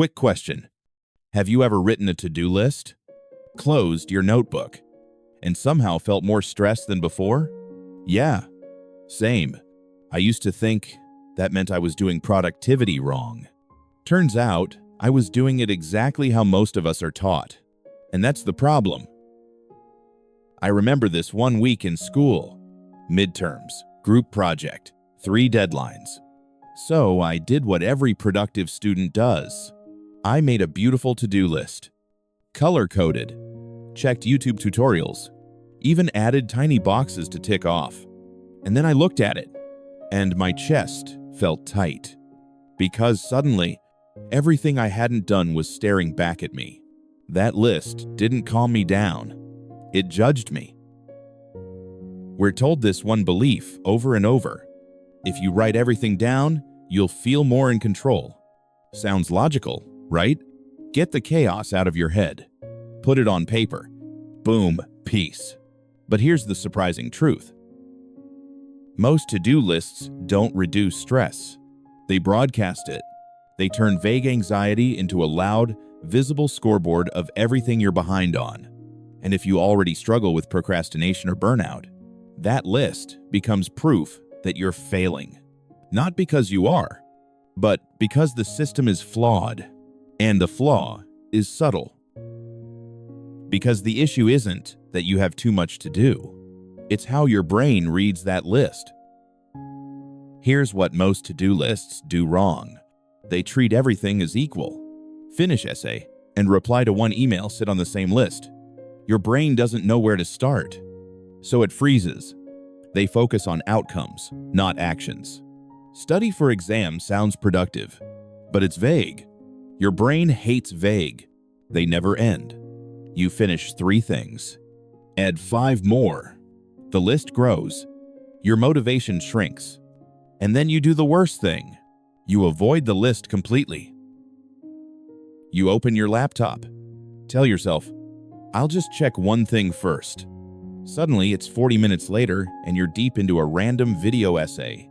Quick question. Have you ever written a to-do list, closed your notebook, and somehow felt more stressed than before? Yeah, same. I used to think that meant I was doing productivity wrong. Turns out, I was doing it exactly how most of us are taught. And that's the problem. I remember this one week in school. Midterms, group project, 3 deadlines. So I did what every productive student does. I made a beautiful to-do list. Color-coded, checked YouTube tutorials, even added tiny boxes to tick off. And then I looked at it, and my chest felt tight. Because suddenly, everything I hadn't done was staring back at me. That list didn't calm me down. It judged me. We're told this one belief over and over. If you write everything down, you'll feel more in control. Sounds logical, right? Get the chaos out of your head. Put it on paper. Boom, peace. But here's the surprising truth. Most to-do lists don't reduce stress. They broadcast it. They turn vague anxiety into a loud, visible scoreboard of everything you're behind on. And if you already struggle with procrastination or burnout, that list becomes proof that you're failing. Not because you are, but because the system is flawed, and the flaw is subtle. Because the issue isn't that you have too much to do. It's how your brain reads that list. Here's what most to-do lists do wrong. They treat everything as equal. Finish essay and reply to one email sit on the same list. Your brain doesn't know where to start, so it freezes. They focus on outcomes, not actions. Study for exams sounds productive, but it's vague. Your brain hates vague. They never end. You finish 3 things. Add 5 more. The list grows. Your motivation shrinks. And then you do the worst thing. You avoid the list completely. You open your laptop. Tell yourself, I'll just check one thing first. Suddenly, it's 40 minutes later, and you're deep into a random video essay.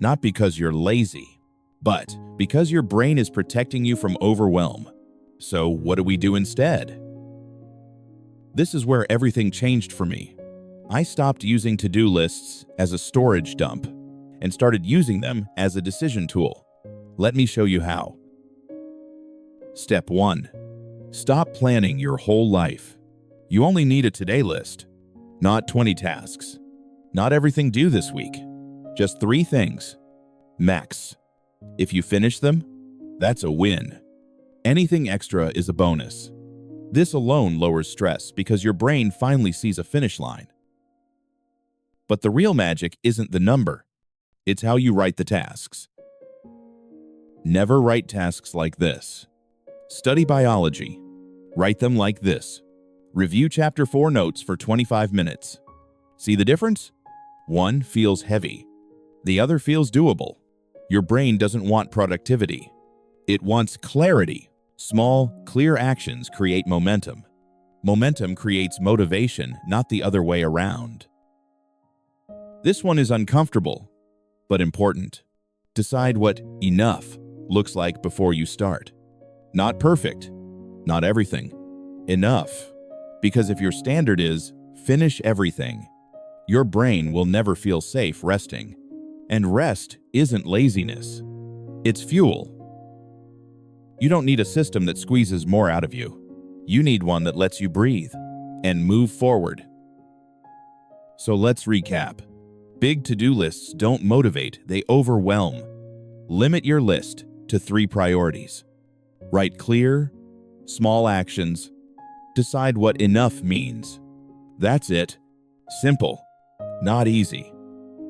Not because you're lazy, but because your brain is protecting you from overwhelm. So what do we do instead? This is where everything changed for me. I stopped using to-do lists as a storage dump and started using them as a decision tool. Let me show you how. Step 1. Stop planning your whole life. You only need a today list, not 20 tasks. Not everything due this week. Just 3 things, max. If you finish them, that's a win. Anything extra is a bonus. This alone lowers stress because your brain finally sees a finish line. But the real magic isn't the number. It's how you write the tasks. Never write tasks like this. Study biology. Write them like this. Review Chapter 4 notes for 25 minutes. See the difference? One feels heavy. The other feels doable. Your brain doesn't want productivity. It wants clarity. Small, clear actions create momentum. Momentum creates motivation, not the other way around. This one is uncomfortable, but important. Decide what enough looks like before you start. Not perfect, not everything. Enough. Because if your standard is finish everything, your brain will never feel safe resting. And rest isn't laziness. It's fuel. You don't need a system that squeezes more out of you. You need one that lets you breathe and move forward. So let's recap. Big to-do lists don't motivate, they overwhelm. Limit your list to 3 priorities. Write clear, small actions. Decide what enough means. That's it. Simple. Not easy,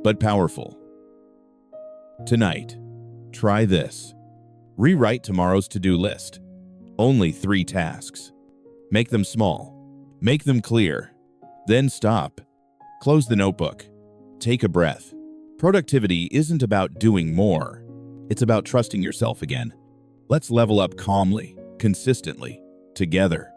but powerful. Tonight, try this. Rewrite tomorrow's to-do list. Only 3 tasks. Make them small. Make them clear. Then stop. Close the notebook. Take a breath. Productivity isn't about doing more. It's about trusting yourself again. Let's level up calmly, consistently, together.